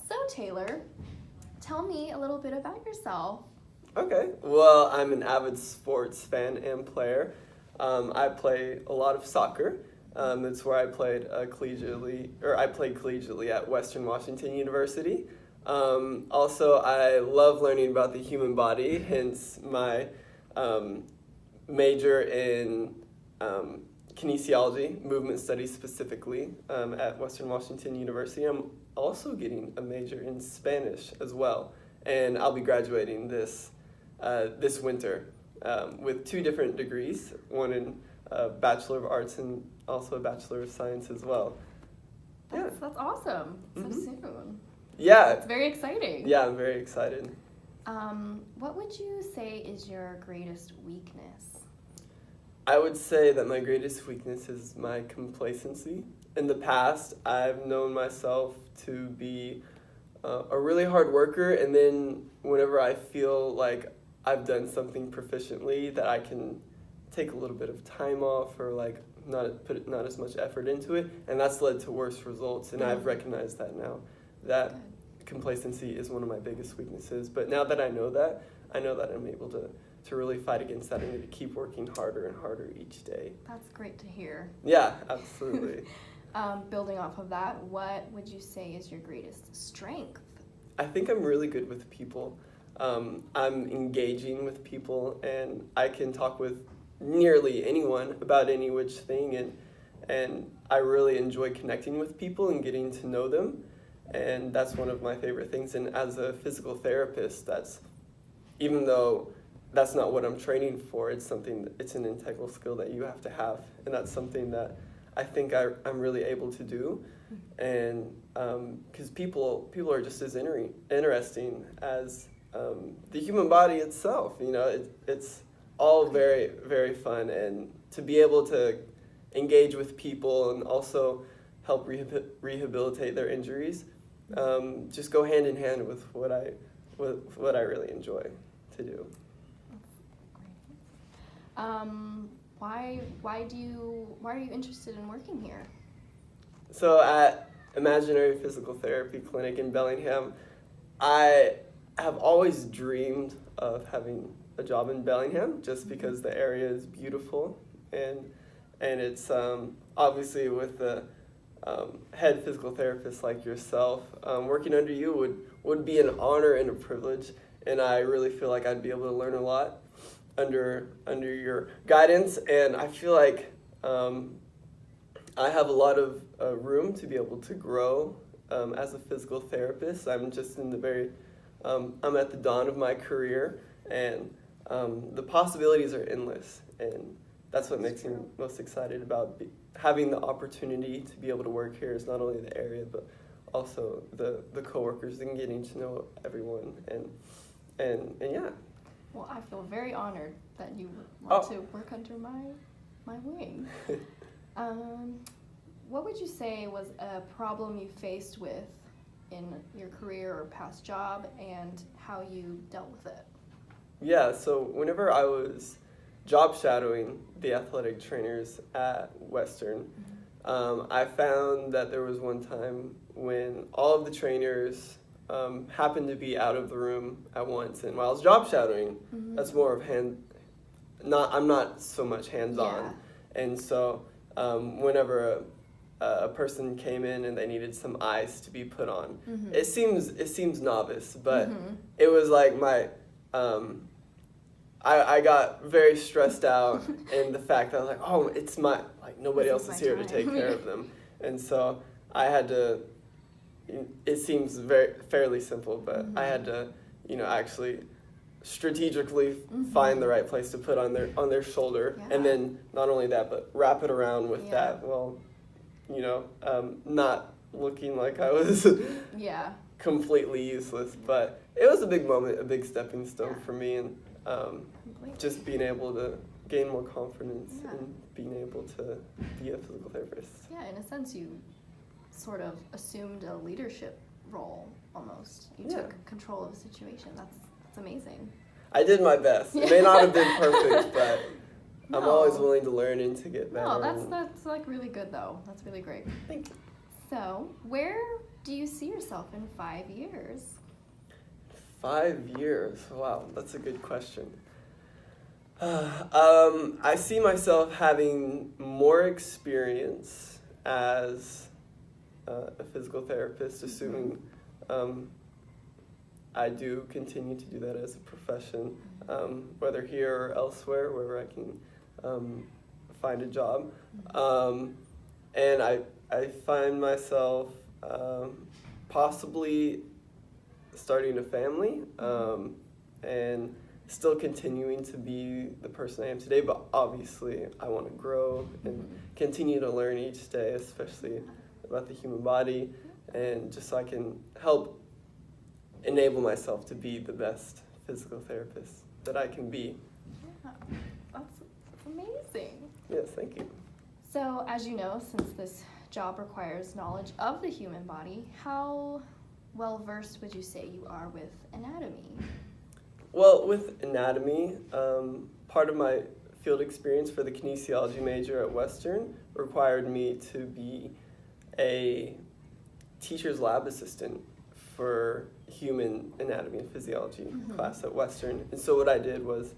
So Taylor, tell me a little bit about yourself. Okay, well, I'm an avid sports fan and player. I play a lot of soccer. That's where I played collegiately at Western Washington University. Also, I love learning about the human body, hence my major in kinesiology, movement studies specifically, at Western Washington University. I'm also getting a major in Spanish as well, and I'll be graduating this winter with 2 different degrees, one in Bachelor of Arts and also a Bachelor of Science as well. That's awesome. So Mhm. soon. Yeah. It's very exciting. Yeah, I'm very excited. What would you say is your greatest weakness? I would say that my greatest weakness is my complacency. In the past, I've known myself to be a really hard worker, and then whenever I feel like I've done something proficiently, that I can take a little bit of time off or like not put not as much effort into it, and that's led to worse results. And I've recognized that now, that complacency is one of my biggest weaknesses. But now that I know that I'm able to really fight against that and to keep working harder and harder each day. That's great to hear. Yeah, absolutely. Building off of that, what would you say is your greatest strength? I think I'm really good with people. I'm engaging with people, and I can talk with nearly anyone about any which thing, and I really enjoy connecting with people and getting to know them, and that's one of my favorite things. And as a physical therapist, even though that's not what I'm training for, it's an integral skill that you have to have, and that's something that I think I'm really able to do, and because people are just as interesting as the human body itself. It's all very, very fun, and to be able to engage with people and also help rehabilitate their injuries just go hand in hand with what I really enjoy to do. Why are you interested in working here? So at Imaginary Physical Therapy Clinic in Bellingham, I have always dreamed of having a job in Bellingham just because the area is beautiful, and it's obviously with the head physical therapist like yourself, working under you would be an honor and a privilege, and I really feel like I'd be able to learn a lot under your guidance, and I feel like I have a lot of room to be able to grow as a physical therapist. I'm just in I'm at the dawn of my career, and the possibilities are endless, and that's what makes me most excited about having the opportunity to be able to work here. Is not only the area, but also the coworkers and getting to know everyone, and yeah. Well, I feel very honored that you want to work under my wing. What would you say was a problem you faced with in your career or past job, and how you dealt with it? Yeah, so whenever I was job shadowing the athletic trainers at Western, I found that there was one time when all of the trainers happened to be out of the room at once, and while I was job shadowing, that's more of I'm not so much hands-on, and so whenever a person came in and they needed some ice to be put on, it seems novice, but it was like I got very stressed out in the fact that I was like, oh, it's nobody else is here to take care of them, and so I had to. It seems fairly simple, but I had to, actually strategically find the right place to put on their shoulder, and then not only that, but wrap it around with that. Well, not looking like I was completely useless, but it was a big moment, a big stepping stone for me, and just being able to gain more confidence and being able to be a physical therapist. Yeah, in a sense, you sort of assumed a leadership role almost. You took control of the situation. That's amazing. I did my best. It may not have been perfect, but I'm always willing to learn and to get better. No, that's like really good though. That's really great. Thank you. So, where do you see yourself in 5 years? 5 years. Wow, that's a good question. I see myself having more experience as a physical therapist, assuming I do continue to do that as a profession, whether here or elsewhere, wherever I can find a job. And I find myself possibly starting a family and still continuing to be the person I am today, but obviously I want to grow and continue to learn each day, especially about the human body, and just so I can help enable myself to be the best physical therapist that I can be. Yeah, that's amazing. Yes, thank you. So, as you know, since this job requires knowledge of the human body, how well versed would you say you are with anatomy? Well, with anatomy, part of my field experience for the kinesiology major at Western required me to be a teacher's lab assistant for human anatomy and physiology class at Western. And so what I did was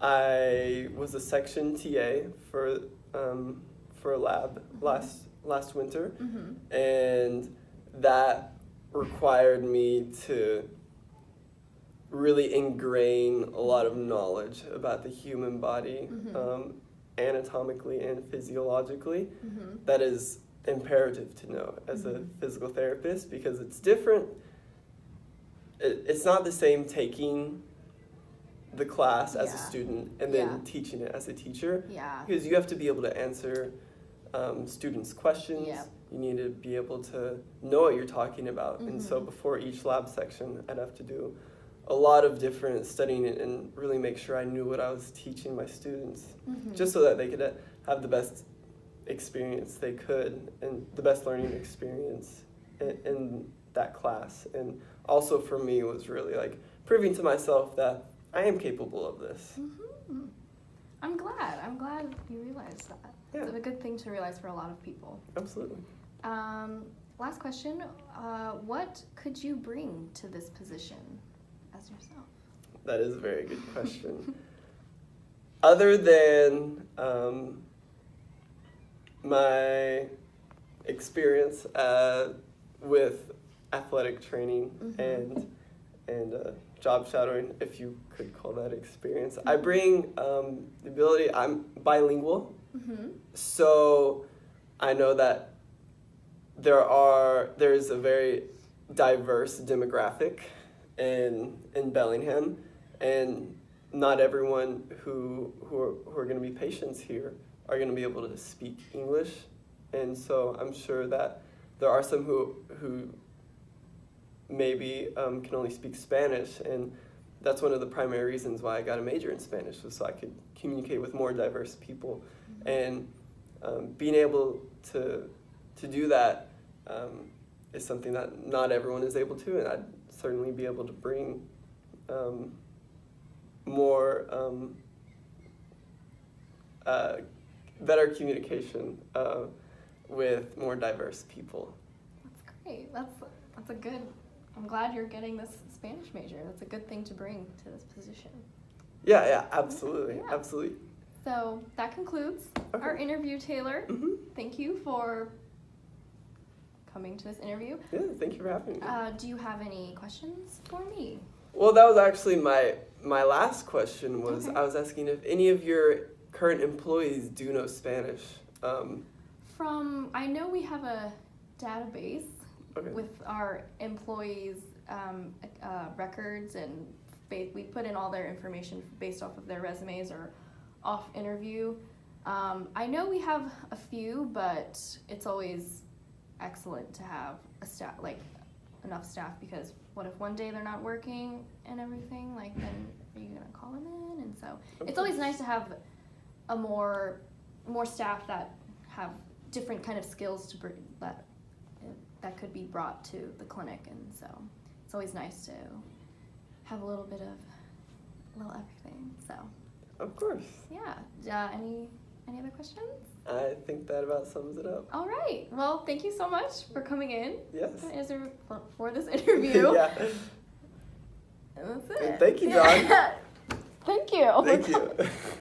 I was a section TA for a lab last winter, and that required me to really ingrain a lot of knowledge about the human body, anatomically and physiologically. That is imperative to know as a physical therapist, because it's different. It's not the same taking the class as a student and then teaching it as a teacher, because you have to be able to answer students' questions. You need to be able to know what you're talking about. And so before each lab section, I'd have to do a lot of different studying and really make sure I knew what I was teaching my students, just so that they could have the best experience they could and the best learning experience in that class. And also for me was really like proving to myself that I am capable of this. I'm glad you realized that. Yeah. It's a good thing to realize for a lot of people. Absolutely. Last question, what could you bring to this position as yourself? That is a very good question. Other than my experience with athletic training and job shadowing, if you could call that experience, I bring the ability. I'm bilingual, so I know that there's a very diverse demographic in Bellingham, and not everyone who are going to be patients here are going to be able to speak English, and so I'm sure that there are some who maybe can only speak Spanish, and that's one of the primary reasons why I got a major in Spanish, was so I could communicate with more diverse people, and being able to do that is something that not everyone is able to, and I'd certainly be able to bring more better communication with more diverse people. That's great. That's a good. I'm glad you're getting this Spanish major. That's a good thing to bring to this position. Yeah, absolutely, absolutely. So that concludes our interview, Taylor. Thank you for coming to this interview. Yeah, thank you for having me. Do you have any questions for me? Well, that was actually my last question. Was I was asking if any of your current employees do know Spanish. I know we have a database with our employees' records, and we put in all their information based off of their resumes or off interview. I know we have a few, but it's always excellent to have enough staff, because what if one day they're not working and everything? Then are you gonna call them in? And so it's always nice to have a more staff that have different kind of skills to bring that could be brought to the clinic, and so it's always nice to have a little bit of everything. So of course. Yeah. Any other questions? I think that about sums it up. All right. Well, thank you so much for coming in. Yes. For this interview. Yeah. And that's it. Thank you, John. Thank you. Thank you.